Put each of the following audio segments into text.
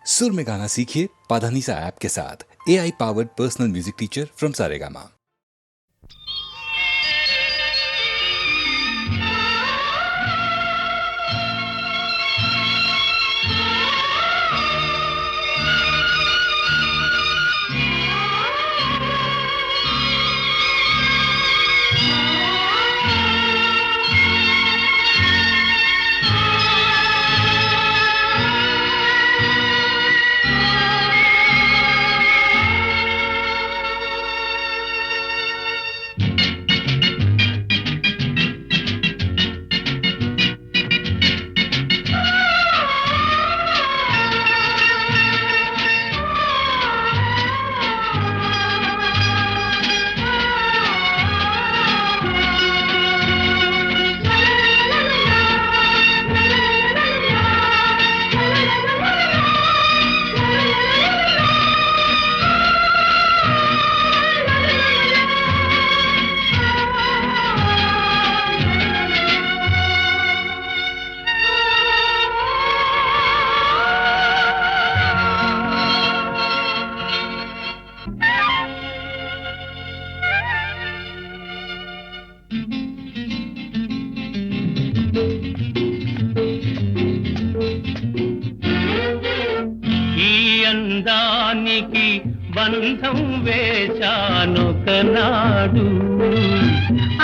सुर में गाना सीखिए पाधानीसा ऐप के साथ। AI powered personal music teacher from Saregama. అందానికి బంధం వేశానొకనాడు,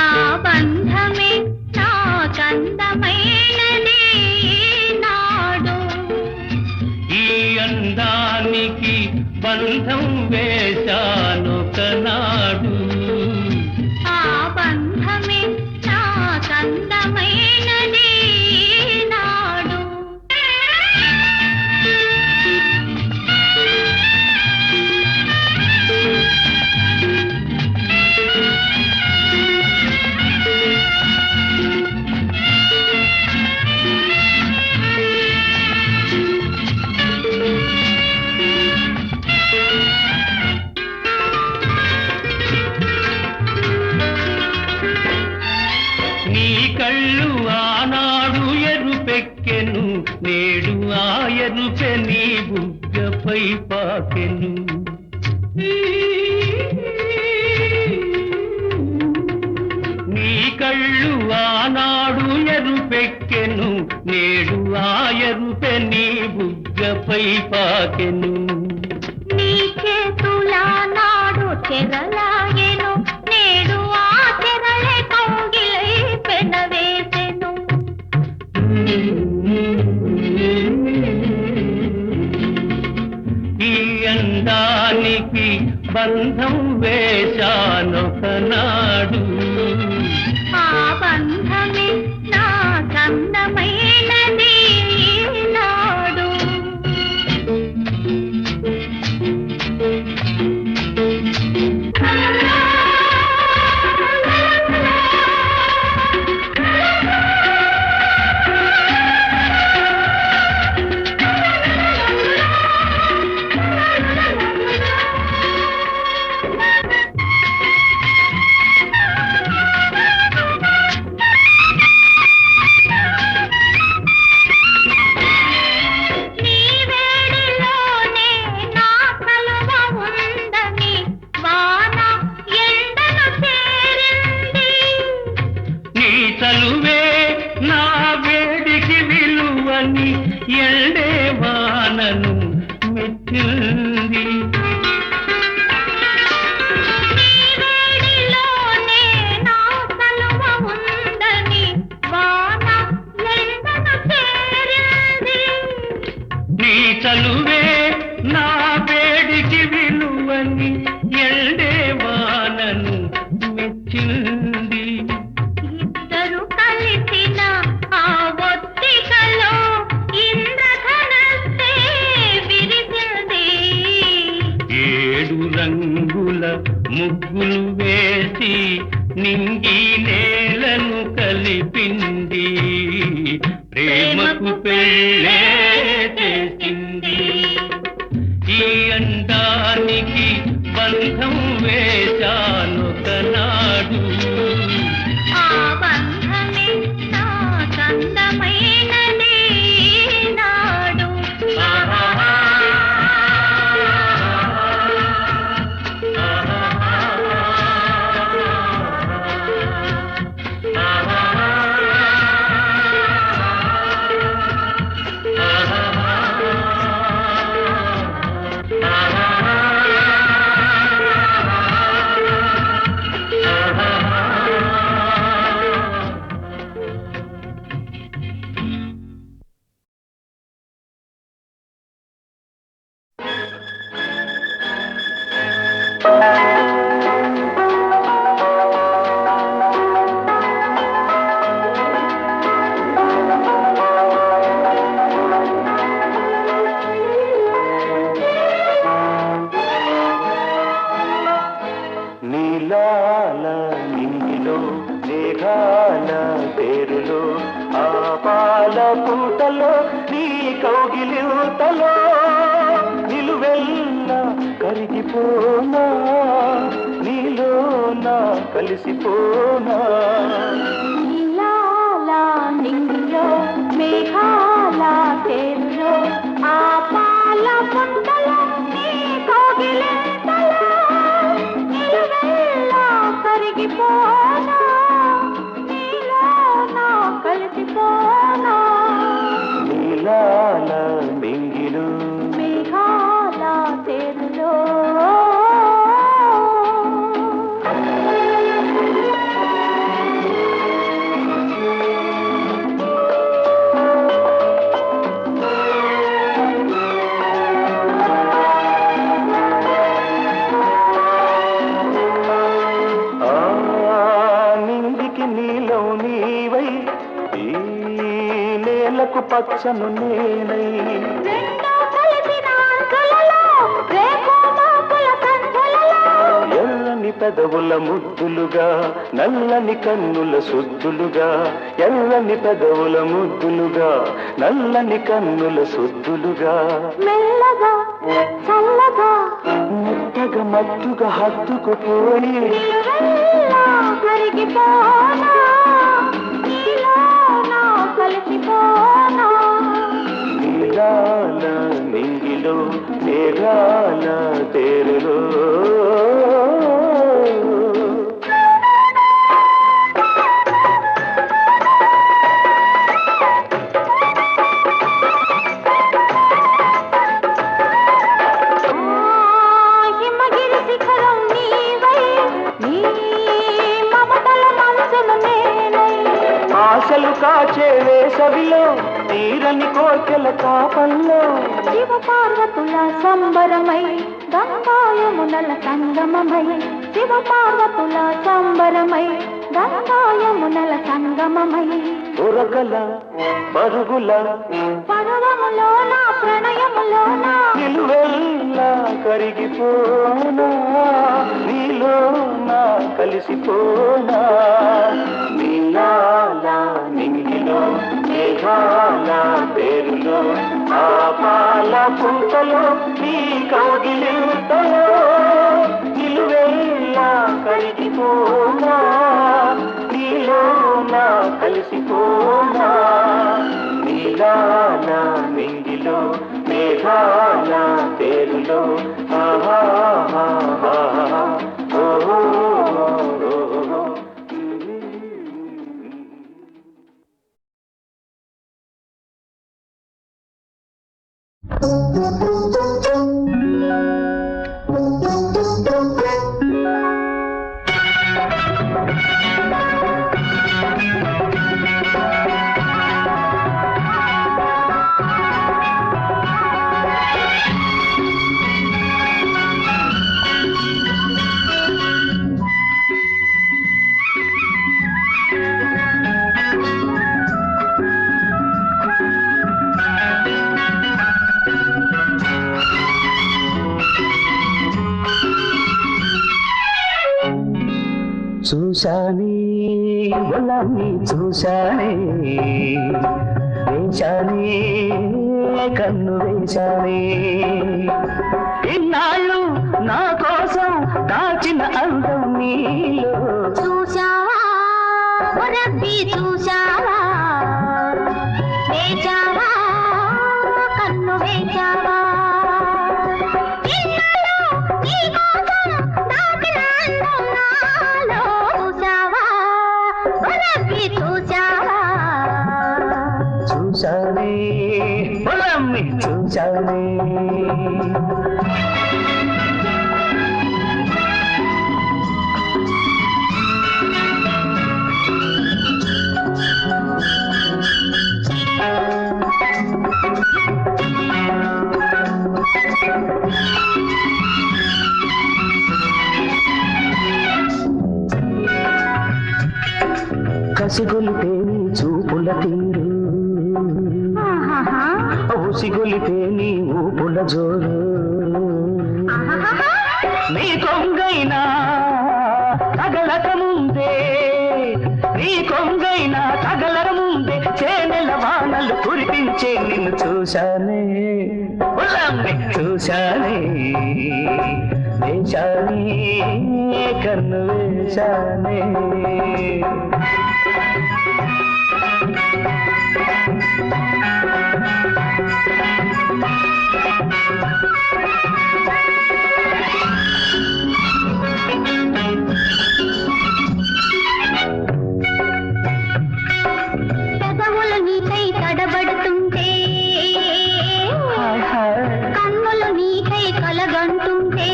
ఆ బంధమే నాకందమైనది నాడు. ఈ అందానికి బంధం వేశానొకనాడు, ఆ బంధమే నాకందమైనది నాడు. నీ కళ్ళు ఆనాడు ఎరుపెక్కెను, నేడు ఆ ఎరుపె నీ బుగ్గపై పాకెను. నీ కళ్ళు ఆనాడు ఎరుపెక్కెను, నేడు ఆ ఎరుపె నీ బుగ్గపై పాకెను. నీ చేతులా నాడు చెరలాగెను, నేడు ఆ చెరలే కౌగిలై పెనవేసెను. ఈ అందానికి బంధం వేశానొకనాడు, ఆ బంధమే నాకందమైనది నాడు. నీ వేడిలోనే నా కలువ ఉందని వాన ఎండను చేరింది. నీ చలువే నా వేడికి విలువని ఎండే వానను మెచ్చింది. నీ వేడిలోనే నా కలువ ఉందని వాన ఎండను చేరింది. నీ చలువే నా వేడికి విలువని ఎండే వానను మెచ్చింది. ఇద్దరు కలిసిన ఆ ఒత్తికలో ఇంద్రధనస్సే విరిసింది. 7 రంగుల ముగ్గులు వేసి నింగి నేలను కలిపింది, ప్రేమకు పెళ్ళే చేసింది. ఈ అందానికి బంధం వేశానొకనాడు, ఆ బంధమే నాకందమైనది నాడు. ఆహా పూటలో నీ కౌగిలితలో నిలువెల్ల కరిగిపోనా నీలోనా కలిసిపోనా నీలాలా నింగిలో మేఘాల తేరులో ఆ పాల పుంటలో నీ కోగిలింతలో నిలువెల్ల కరిగిపోనా నీలోనా కలిసిపోనా నీలాల మింగిలు మేఘాల తేరులో పచ్చను నేనై ఎల్లని పెదవుల ముద్దులుగా నల్లని కన్నుల సుద్దులుగా ఎల్లని పెదవుల ముద్దులుగా నల్లని కన్నుల సుద్దులుగా మెల్లగా చల్లగా మెత్తగా మత్తుగా హత్తుకుపోయి కరిగిపోనా నీలోనా కలిసిపోనా నీలాల మింగిలో మేఘాల తేరులో హిమగిరి శిఖరం నీవై నీ మమతల మనసును నేనై ఆశలు కాచే వేసవిలో తీరని కోర్కెల తాపంలో శివ పార్వతుల సంబరమై గంగాయమునల సంగమమై శివ పార్వతుల సంబరమై గంగాయమునల సంగమమై ఉరకల పరుగుల పర్వములోన ప్రణయములోన నిలువెల్లా కరిగిపోనా నీలోనా కలిసిపోనా నీలాల నింగిలో మేఘాల పేరులో ఆ పాల పుంతలో నీ కౌగిలింతలో నిలువెల్లా కరిగిపోనా నీలోనా కలిసిపోనా నీలాల నింగిలో మేఘాల పేరులో ఆహా చూశానే గులాబీ చూశానే వేశానే కన్ను వేశానే ఇన్నాళ్ళు నా కోసం దాచిన అందం నీలో చూశావా రబ్బీ చూశావా వేచావా కన్ను వేచావా చూశానే పొలమ్మి చూశానే కసిగొలితే నీ చూపుల తీరు ఊసిగొలితే నీ ఊపుల జోరు నీ కొంగైనా తగలక ముందే నీ కొంగైనా తగలక ముందే చేనెల వానలు కురి పూచే నిన్ను చూశానే ఉలమ్మి చూశానే వేశానే కన్ను వేశానే పెదవులు నీకై తడబడుతుంటే కన్నులు నీకై కలగంటుంటే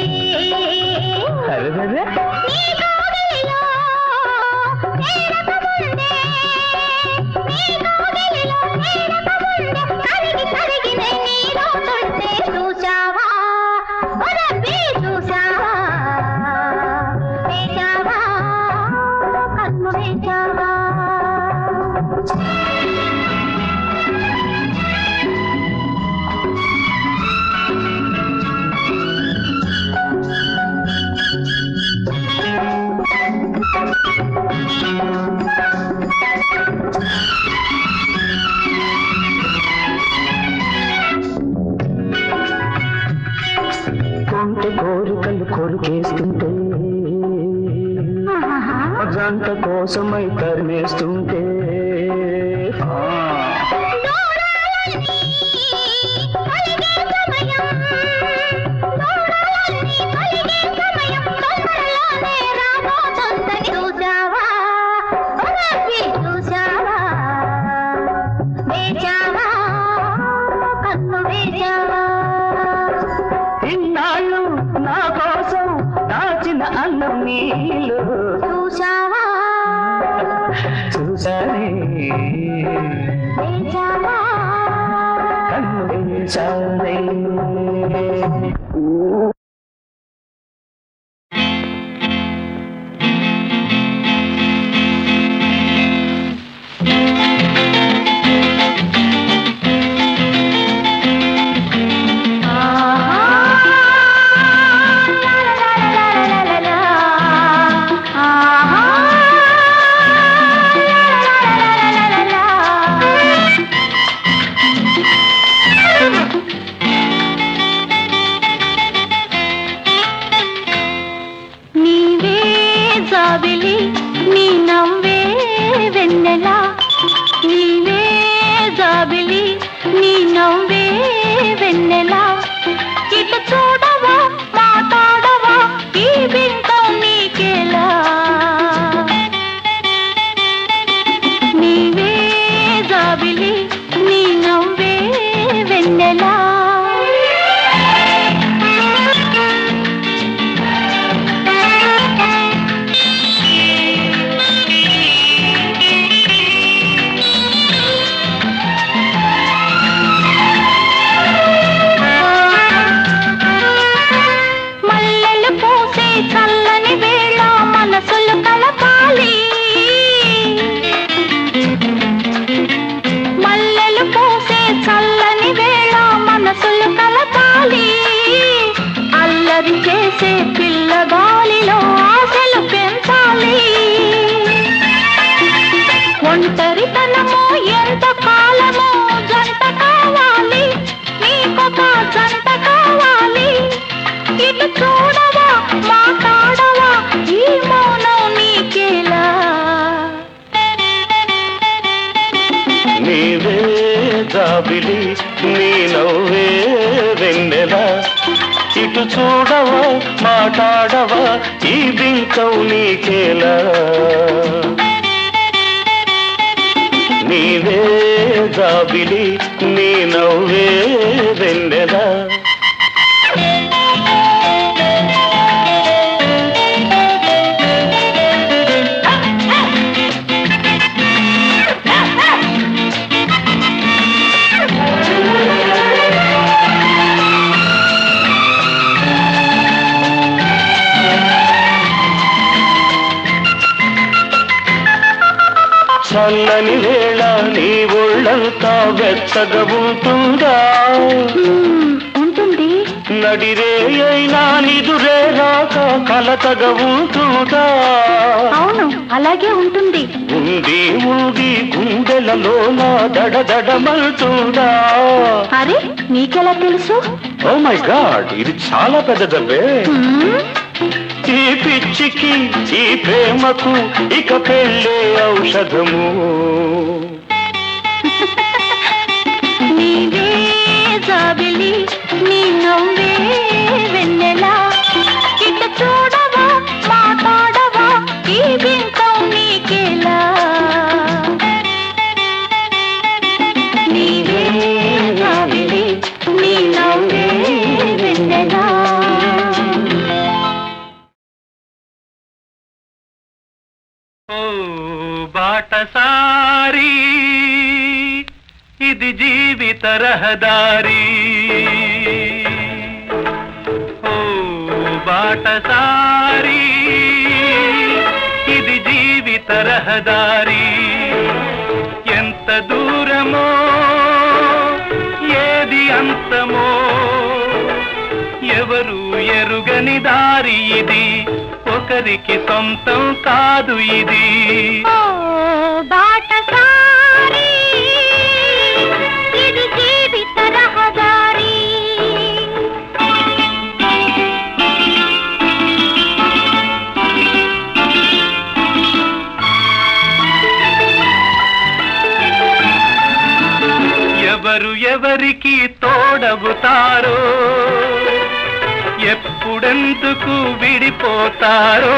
అరెరెరె. నీ కౌగిలిలో చేరకముందే, నీ కౌగిలిలో చేరకముందే కరిగి కరిగి నీలో తుంటే చూశావా ఓ రబ్బీ చూశావా వేశావా కన్ను వేశావా కొంటె కోరికలు కొరికేస్తుంటే జంట కోసమై తరిమేస్తుంటే ఇన్నాళ్ళు నా కోసం దాచిన అన్నం నీళ్ళు చూసానే కన్ను వేశానే నీవే జాబిలి నీ నవ్వే వెన్నెల నీవే జాబిలి నీ నవ్వే వెన్నెల ఇటు చూడవా మాట్లాడవా ఈ బింకం నీకేలా నీవే జాబిలి నీ నవ్వే వెన్నెల మల్లెలు పూసే చల్లని వేళ మనసులు కలపాలి మల్లెలు పూసే చల్లని వేళ మనసులు కలపాలి అల్లరి చేసే పిల్లగాలిలో ఆశలు పెంచాలి ఒంటరితనము ఎంత కాలమో జంట కావాలి నీకొక జంట కావాలి ఇటు చూడవా మాట్లాడవా ఈ మౌనం నీకేలా నీవే జాబిలి నీ నవ్వే వెన్నెల ఇటు చూడవా మాట్లాడవా ఈ బింకం నీకేలా నీవే జాబిలి నీ నవ్వే వెన్నెల చల్లని వేళ నీ ఒళ్ళంతా వెచ్చగా ఉంటుందా ఉంటుంది నడిరే అయినా నిదురే రాక కలతగా ఉంటుందా అవును అలాగే ఉంటుంది ఉండి ఉండి గుండెలలోన దడదడమంటుందా? అరే నీకెలా తెలుసు? ఓ మై గాడ్, ఇది చాలా పెద్దదబ్బే. హ్మ్? ఈ పిచ్చికి ఈ ప్రేమకు ఇక పెళ్ళే ఔషధము. నీవే జాబిలి నీ నవ్వే వెన్నెలా ఇక చూడవా మాట్లాడవా ఈ వింతం నీకేలా నీవే జాబిలి నీ నవ్వే వెన్నెలా ఓ బాటసారి ఇది జీవిత రహదారి. ఓ బాటసారి ఇది జీవిత రహదారి. ఎంత దూరమో ఏది అంతమో ఎవరు ఎరుగని దారి ఇది, ఒకరికి సొంతం కాదు ఇది. ఓ బాటసారి ఇది జీవిత రహదారి. ఎవరు ఎవరికి తోడవుతారో ఎప్పుడెందుకు విడిపోతారో,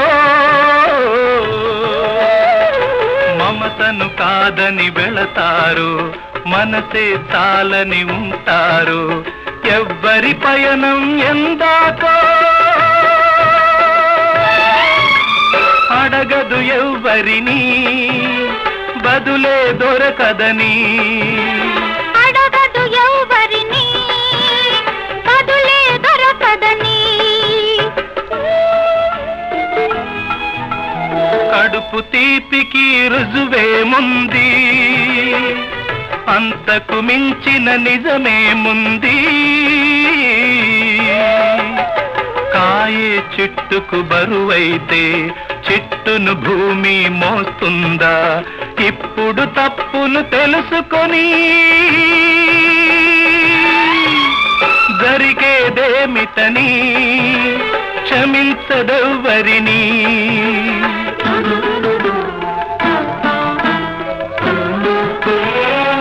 మమతను కాదని వెళతారు, మనసే చాలని ఉంటారు. ఎవ్వరి పయనం ఎందాకో అడగదు ఎవ్వరిని, బదులే దొరకదని. అడగదు ఎవ్వరిని బదులే దొరకదని. కడుపు తీపికి రుజువేముంది, అంతకు మించిన నిజమేముంది. కాయే చెట్టుకు బరువైతే చెట్టును భూమి మోస్తుందా? ఇప్పుడు తప్పును తెలుసుకొని జరిగేదేమిటని క్షమించదెవ్వరిని.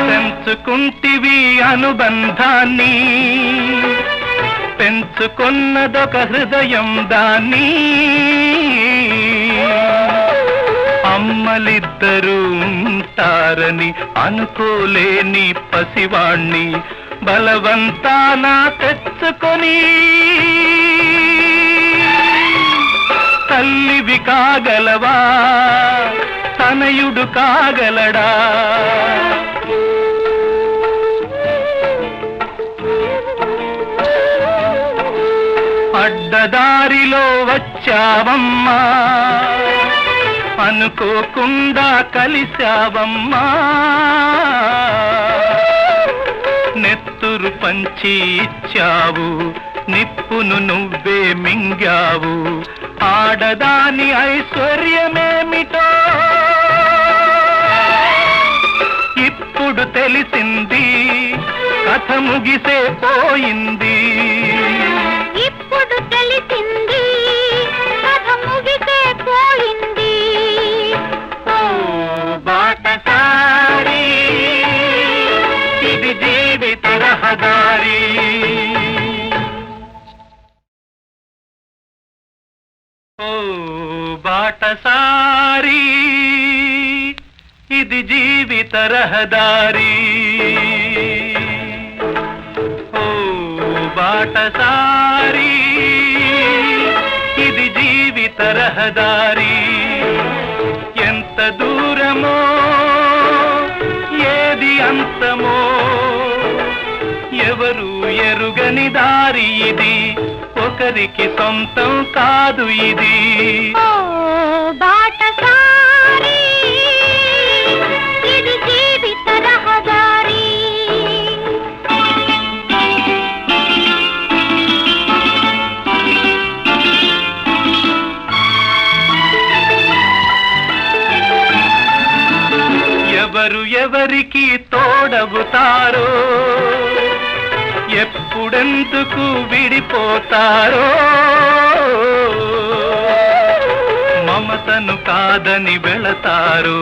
పెంచుకుంటివి అనుబంధాన్ని, పెంచుకున్నదొక హృదయం దాన్ని. అమ్మలిద్దరూ ఉంటారని అనుకోలేని పసివాణ్ణి బలవంతాన తెచ్చుకొని తల్లివి కాగలవా, తనయుడు కాగలడా? అడ్డదారిలో వచ్చావమ్మా, అనుకోకుండా కలిశావమ్మా. నెత్తురు పంచి ఇచ్చావు, నిప్పును నువ్వే మింగావు. ఆడదాని ఐశ్వర్యమేమిటో ఇప్పుడు తెలిసింది, కథ ముగిసే పోయింది. ఇప్పుడు తెలిసింది, కథ ముగిసే పోయింది. ఓ బాటసారి ఇది జీవిత రహదారి. ఓ బాటసారి ఇది జీవిత రహదారి. ఓ బాటసారి ఇది జీవిత రహదారి. ఎంత దూరమో ఏది అంతమో ఎవరు ఎరుగని దారి ఇది, ఒకరికి సొంతం కాదు ఇది. ఓ బాటసారి ఇది జీవిత రహదారి. ఎవరు ఎవరికి తోడవుతారో ఎప్పుడెందుకు విడిపోతారో మమతను కాదని వెళతారు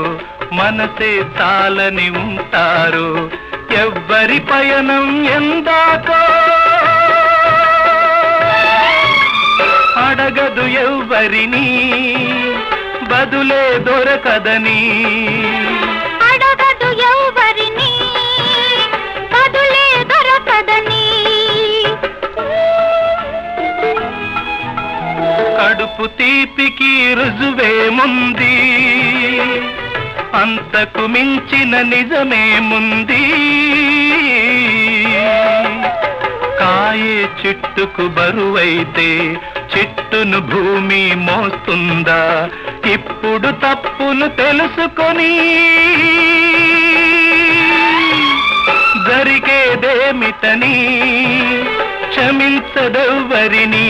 మనసే చాలని ఉంటారు ఎవ్వరి పయనం ఎందాకో అడగదు ఎవ్వరిని బదులే దొరకదని అడగదు ఎవరిని బదులే దొరకదని కడుపు తీపికి రుజువేముంది అంతకు మించిన నిజమేముంది కాయే చెట్టుకు బరువైతే చెట్టును భూమి మోస్తుందా ఇప్పుడు తప్పును తెలుసుకొని జరిగేదేమిటని క్షమించదెవ్వరిని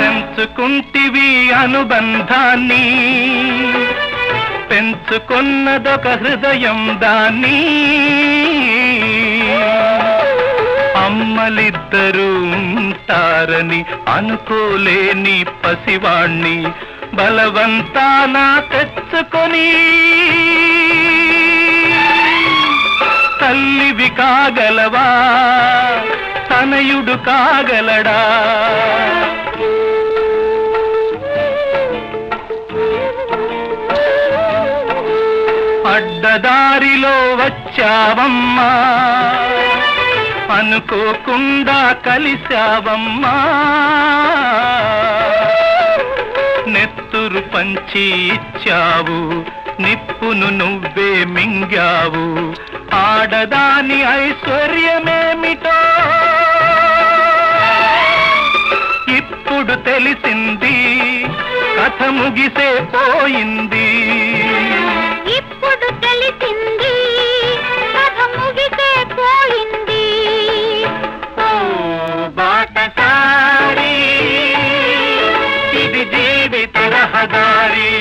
పెంచుకుంటివి అనుబంధాన్ని పెంచుకున్నదొక హృదయం దాన్ని అమ్మలిద్దరూ ఉంటారని అనుకోలేని పసివాణ్ణి బలవంతాన తెచ్చుకొని తల్లివి కాగలవా తనయుడు కాగలడా అడ్డదారిలో వచ్చావమ్మా అనుకోకుండా కలిశావమ్మా నెత్తురు పంచి ఇచ్చావు నిప్పును నువ్వే మింగావు ఆడదాని ఐశ్వర్యమేమిటో ఇప్పుడు తెలిసింది కథ ముగిసే పోయింది ఇప్పుడు తెలిసింది కథ ముగిసే పోయింది ఓ బాటసారి ఇది జీవిత రహదారి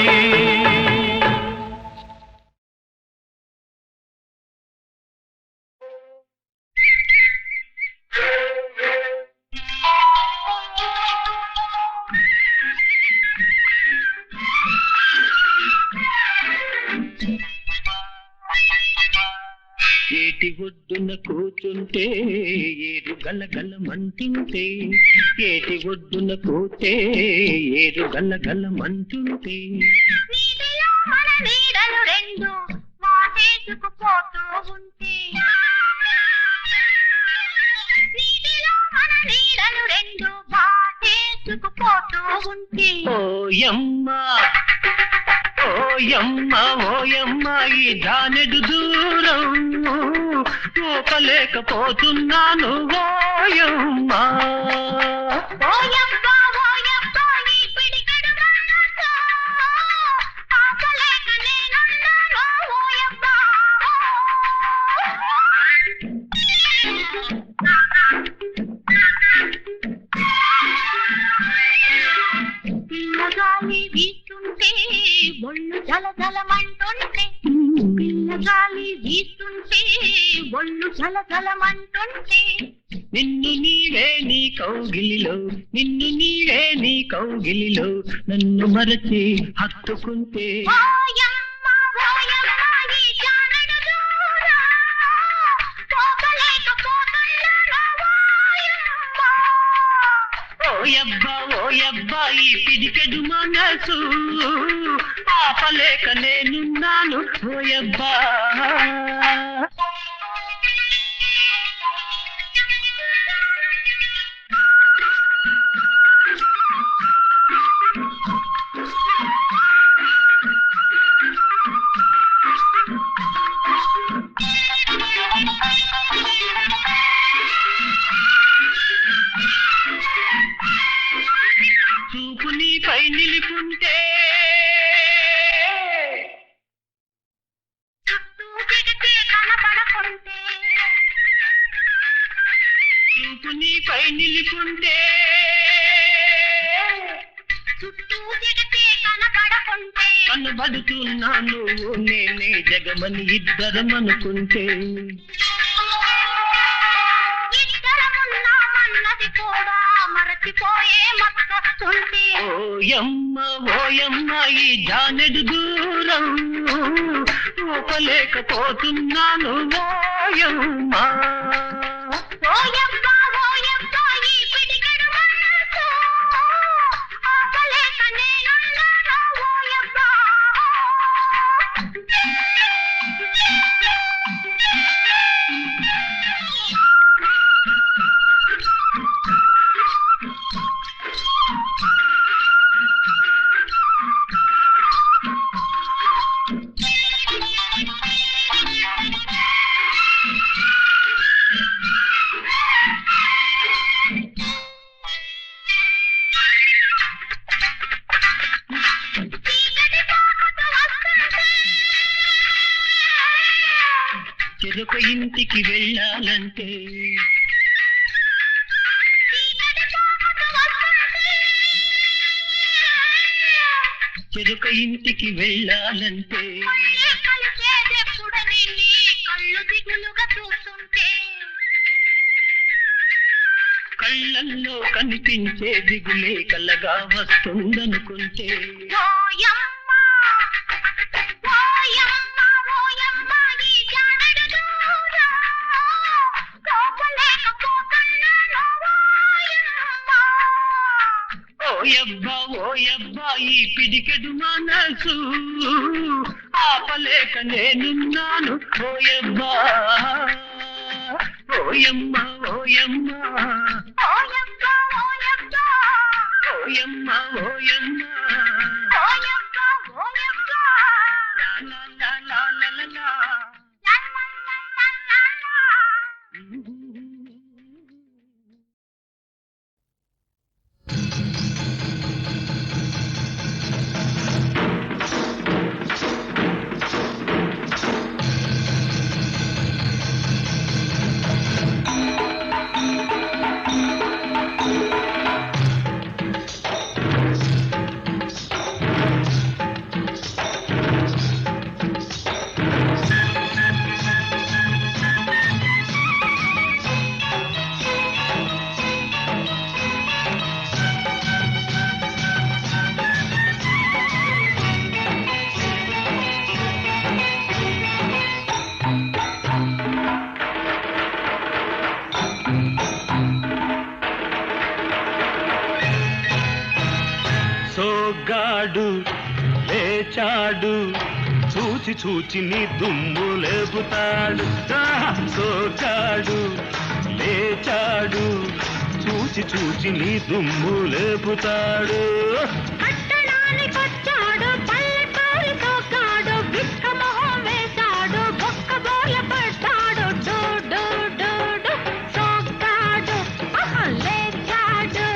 ఏటి ఒడ్డున కూర్చుంటే ఏరు గలగలమంటుంటే ఏటి ఒడ్డున కూర్చే ఏరు గలగలమంటుంటే నీటిలో మన నీడలు రెండు వాటేసుకుపోతూ ఉంటే నీటిలో మన నీడలు రెండు వాటేసుకుపోతూ ఉంటే ఓయమ్మ ఓయమ్మ ఓయమ్మ ఈ జానెడు దూరం ఓపలేకపోతున్నాను ఓయమ్మ ఓయబ్బా ఓయబ్బా ఈ పిడికెడు మనసు ఆపలేక నేనున్నాను ఓయబ్బా పిల్లగాలి వీస్తుంటే ఒళ్ళు జలజలమంటుంటే పిల్లగాలి వీస్తుంటే ఒళ్ళు జలజలమంటుంటే నిన్ను నీవే నీ కౌగిలిలో నిన్ను నీవే నీ కౌగిలిలో నన్ను మరచి హత్తుకుంటే ఓయమ్మ ఓయమ్మ ఈ జానెడు దూరం పోగలేకపోతున్నాను ఓయమ్మ ఓయబ్బా ఈ పిడికెడు మనసు ఆపలేక నేనున్నాను ఓయబ్బా చూపు నీపై నిలుపుంటే చుట్టూ జగతే కనపడకుంటే చూపు నీపై నిలుపుంటే చుట్టూ కనబడుతున్నాను నేనే జగమని ఇద్దరం అనుకుంటే ఇద్దరమున్నామన్నది కూడా మరచిపోయే మత్తొస్తుంది. ఓయమ్మ ఈ జానెడు దూరం ఊపలేకపోతున్నాను ఓయమ్మ. ఓయబ్బా ఓయబ్బా ఈ పిడికెడు మనసు ఆపలేక నేనున్నాను ఓయబ్బా. చెరొక ఇంటికి వెళ్ళాలంటే చెరొక ఇంటికి వెళ్ళాలంటే కలిసేదెప్పుడని నీ కళ్ళు దిగులుగా చూస్తుంటే కళ్ళల్లో కనిపించే దిగులే కలగా వస్తుందనుకుంటే ఓయమ్మ ఓయమ్మ ఓయమ్మ ఈ జానెడు దూరం కోపలేకపోతున్నాను ఓయమ్మ. ఓయబ్బా ఈ పిడికెడు మనసు ఆపలేక నేనున్నాను ఓయబ్బా. ఓయమ్మ ఓయమ్మ ఓయమ్మ ఓయమ్మ ఓయమ్మ ఓయమ్మ ఓయమ్మ లా లా లా లా లా లా లా. లా లా లా లా లా. సోగ్గాడు లేచాడు చూచి చూచి నీ దుమ్ము లేపుతాడు. సోగ్గాడు లేచాడు చూచి చూచి నీ దుమ్ము లేపుతాడు. పట్టణానికొచ్చాడు పల్లెటూరితో కాడు విక్క మొహం వేశాడు బొక్క బోల పడ్డాడు డూ డూ డూ డూ సోగ్గాడు లేచాడు.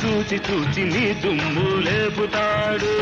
చూచి చూచి నీ దుమ్ము లేపుతాడు.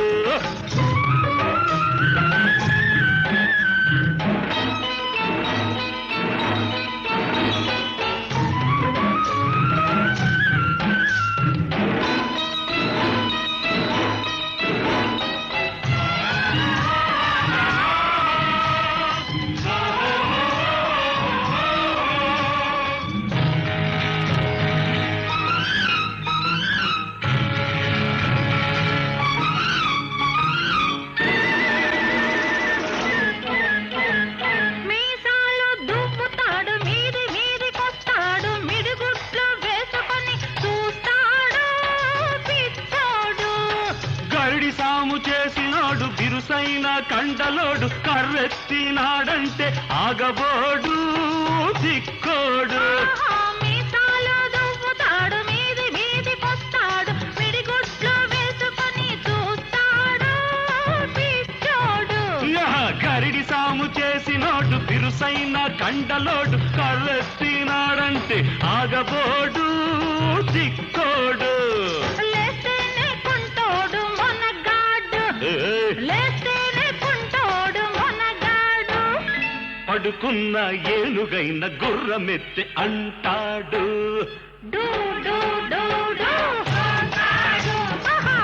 మీసాలు దువ్వుతాడు మీది మీదికొస్తాడు మిడిగుడ్లు వేసుకొని చూస్తాడు పిచ్చోడు. గరిడి సాము చేసినాడు బిరుసైన కండలోడు కర్రెత్తినాడంటే ఆగబోడు దిక్కోడు. మీసాలు దువ్వుతాడు మీది మీదికొస్తాడు మిడిగుడ్లు వేసుకొని చూస్తాడు పిచ్చోడు. గరిడి సాము చేసినోడు బిరుసైన కండలోడు కర్రెత్తినాడంటే ఆగబోడు దిక్కోడు. లేస్తేనే కుంటోడు మొనగాడు లేస్తేనే కుంటోడు మొనగాడు. పడుకున్న ఏనుగైన గుర్రమెత్తి అంటాడు. Do do do do. ఆహా.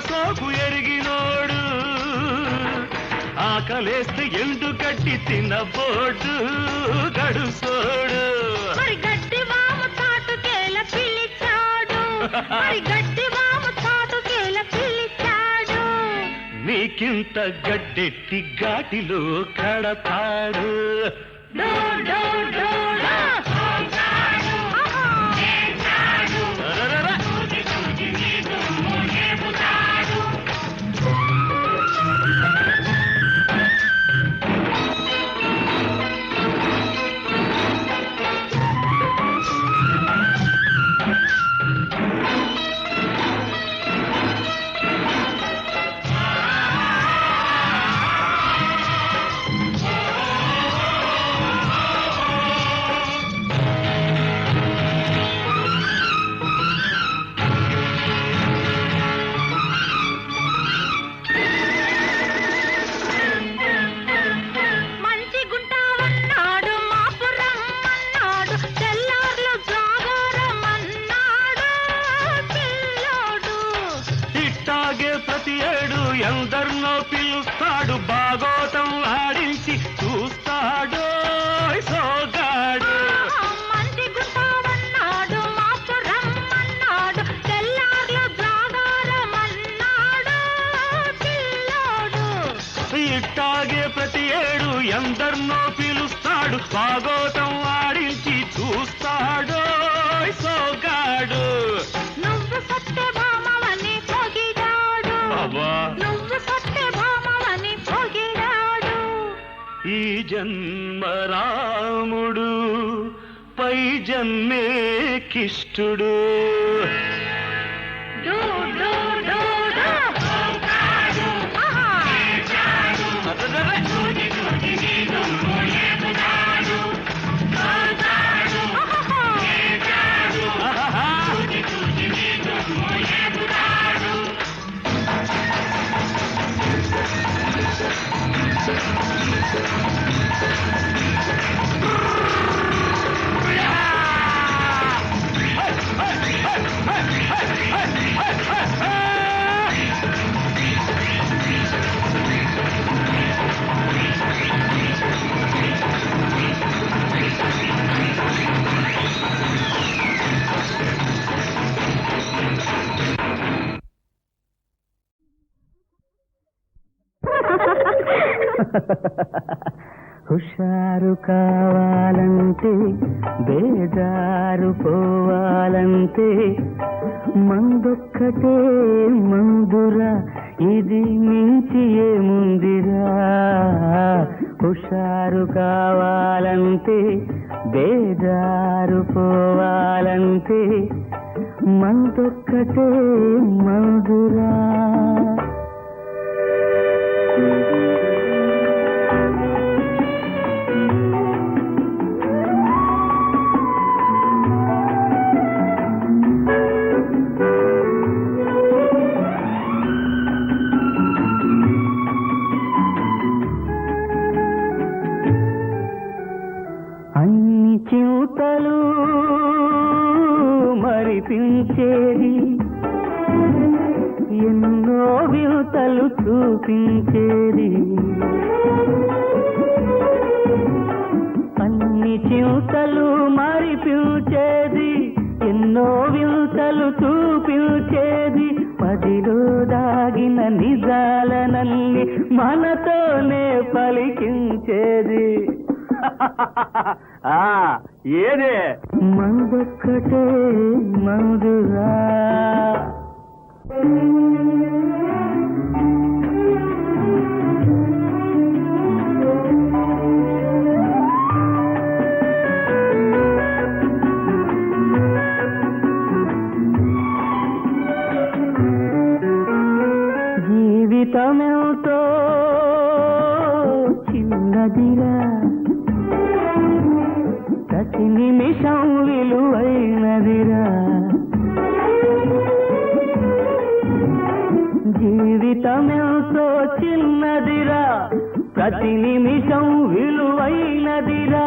సోకు ఎరిగినోడు ఆకలేస్తే ఎండు గడ్డి తినబోడు గడుసోడు మరి గడ్డి వాము చాటుకేల పిలిచాడు మరి గడ్డి వాము చాటుకేల పిలిచాడు నీకింత గడ్డెట్టి ఘాటిలో కడతాడు డో డో డో డో. అరరర. మంచి గుంటావన్నాడు మాపురమ్మన్నాడు తెల్లార్లు జాగరమన్నాడు పిల్లోడు ఇట్టాగే ప్రతి ఏడు ఎందరినో పిలుస్తాడు భాగోతం ఆడించి చూస్తాడు సోగాడు మంచి గుంటావన్నాడు మాపురమ్మన్నాడు తెల్లార్లు జాగరమన్నాడు పిల్లోడు ఇట్టాగే ప్రతి ఏడు ఎందరినో పిలుస్తాడు భాగోతం ఆడించి చూస్తాడు సోగాడు నువ్వు సత్యభామవని పొగిడాడు అబ్బా నువ్వు సత్యభామవని పొగిడాడు ఈ జన్మ రాముడు పై జన్మే కిష్టుడు డూ డూ డూ డూ. ఆహా. హుషారు కావాలంటే బేజారు పోవాలంటే మందొక్కటే మందురా ఇది మించి ఏముందిరా హుషారు కావాలంటే బేజారు పోవాలంటే మందొక్కటే మందురా అన్ని చింతలు మరిపించేది ఎన్నో వింతలు చూపించేది అన్ని చింతలు మరిపించేది ఎన్నో వింతలు చూపించేది పదిలో దాగిన నిజాలనల్ని మనతోనే పలికించేది ఏదే మందొక్కటే మందురా జీవితమెంతో చిన్నదిరా ప్రతి నిమిషం విలువైనదిరా జీవితమెంతో చిన్నదిరా ప్రతి నిమిషం విలువైనదిరా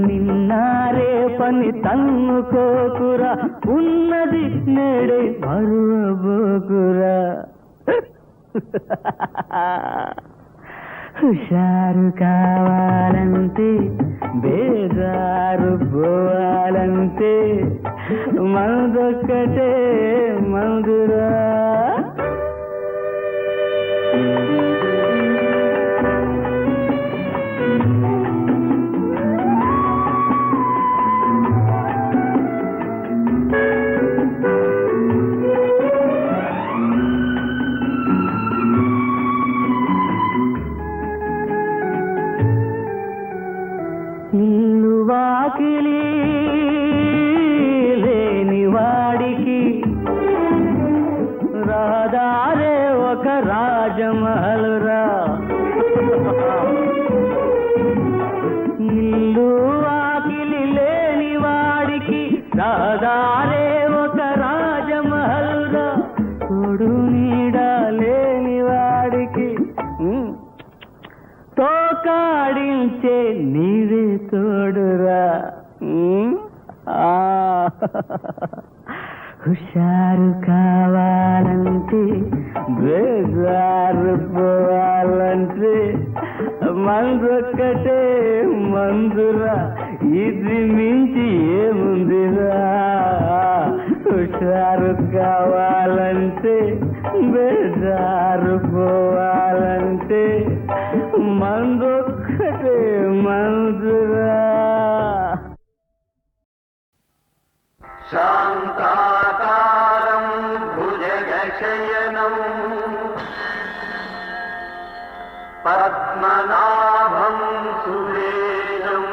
నిన్నారే పని తన్నుకోకురా ఉన్నది నేడే మరువబోకురా హుషారు కావాలంటే బేజారు పోవాలంటే మందొక్కటే మందురా. ఇల్లు వాకిలి లేని వాడికి రాదారే ఒక రాజమహలురా. ఇల్లు వాకిలి లేని వాడికి రాదారే ఒక రాజమహలురా. తోడు నీడ లేని వాడికి తోకాడించే నీవే తోడురా. హుషారు కావాలంటే బేజారు పోవాలంటే మందొక్కటే మందురా. ఇది మించి ఏముందిరా. హుషారు కావాలంటే బేజారు పోవాలంటే మందొక్కటే మందురా. శాంతాకారం భుజగశయనం పద్మనాభం సురేశం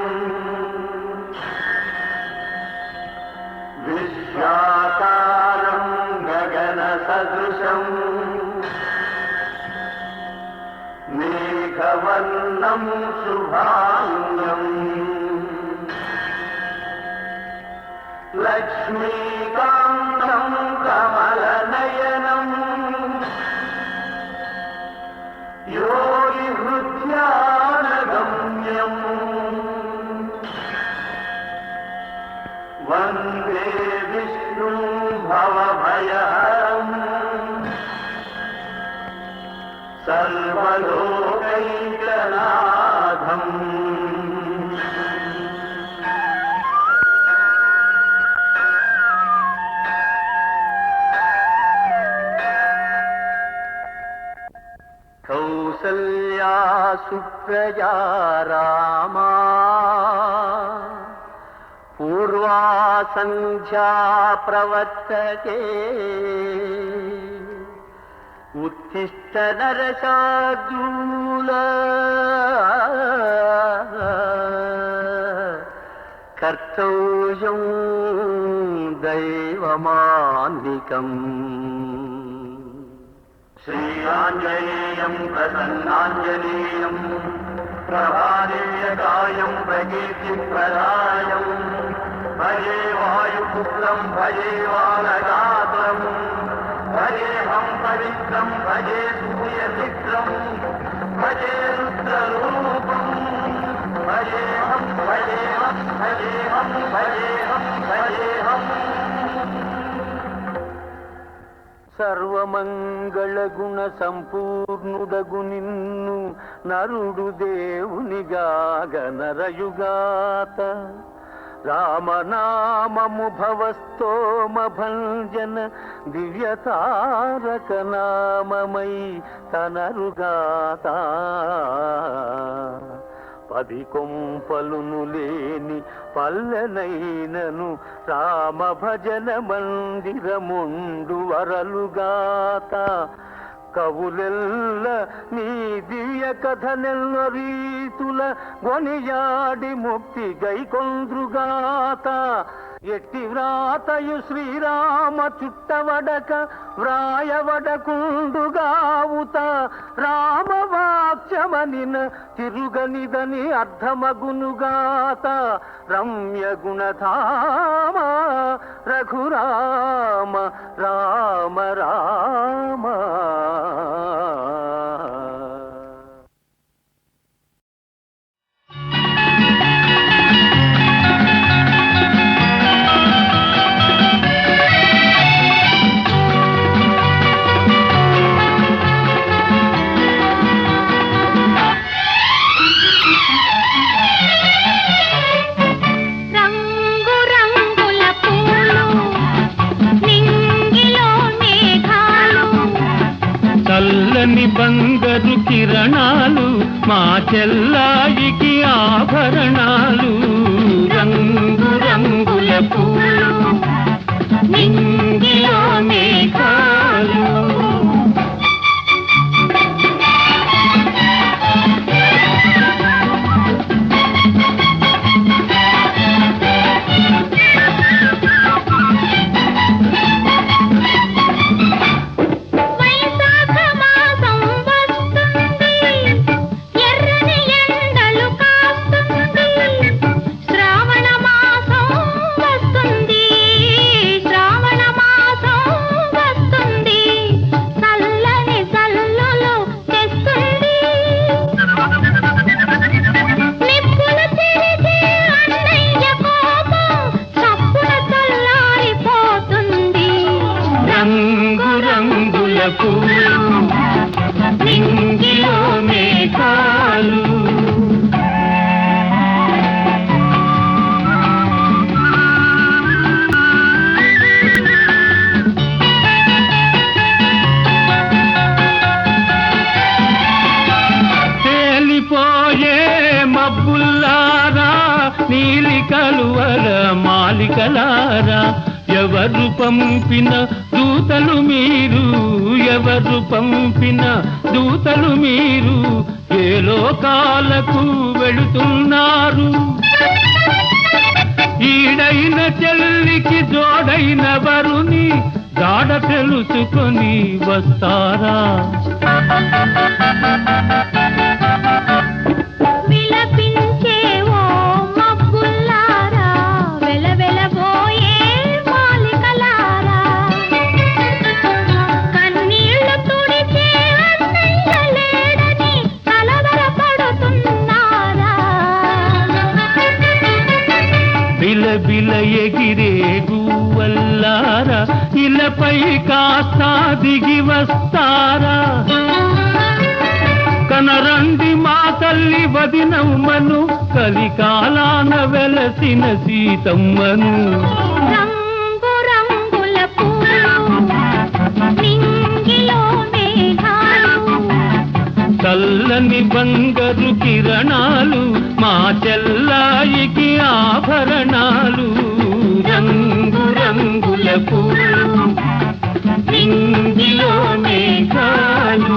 విశ్వాకారం గగన సదృశం మేఘవర్ణం శుభాంగం లక్ష్మీకాంతం కమలనయనం యోగి హృద్యానగమ్యం వందే విష్ణు భవభయహరం సర్వలోకైకనాథం. కౌసల్యా సుప్రజా రామా పూర్వా సంధ్యా ప్రవర్తతే ఉత్తిష్ట నరశార్దూల కర్తవ్యం దైవమాన్నికం. శ్రీరాంజనేయం ప్రసన్నాంజనేయం ప్రభాదివ్యకాయం ప్రకీర్తిప్రదాయం భజే వాయుపుత్రం భజే వానగాత్రం భజేహం పవిత్రం భజే సూర్యచిత్రం భజే రుద్రరూపం భజేహం భజేహం భజేహం భజేహం భజేహం. సర్వమంగళ గుణ సంపూర్ణుడగు నిన్ను నరుడు దేవునిగాగ నరయుగాత రామనామము భవస్తోమ భంజన దివ్యతారక నామమై తనరుగాత. పది కొంపలును లేని పల్లెనైనను రామ భజన మందిరముండు వరలుగాత. కవులెల్ల నీ దివ్య కథనెల్ల రీతుల గొనియాడి ముక్తి గైకొంద్రుగాత. ఎట్టి వ్రాతయు శ్రీరామ చుట్టవడక వ్రాయవడకుండుగావుత. రామవాక్యమనిన తిరుగనిదని అర్థమగునుగాత. రమ్య గుణధామ రఘురామ రామ రామ. చెల్లాయికి ఆభరణాలు రంగు రంగుల పూలు నింగిలో మేఘాలు నింగిలో మేఘాలు తేలిపోయే మబ్బుల్లారా నీలి కలువల మాలికలారా ఎవరు పంపిన దూతలు మీరు ఎవరు పంపిన దూతలు మీరు ఏ లోకాలకు వెళుతున్నారు ఈడైన చెల్లికి జోడైన వరుని జాడ తెలుసుకొని వస్తారా బిల ఎగిరే గువ్వల్లారా ఇలపై కాస్త దిగి వస్తారా కనరండి మా తల్లి వదినమ్మను కలికాలాన వెలసిన సీతమ్మను రంగు రంగుల పూలు నింగిలో మేఘాలు చల్లని బంగారు కిరణాలు మా చెల్లాయికి ఆభరణాలు రంగు రంగుల పూలు నింగిలో మేఘాలు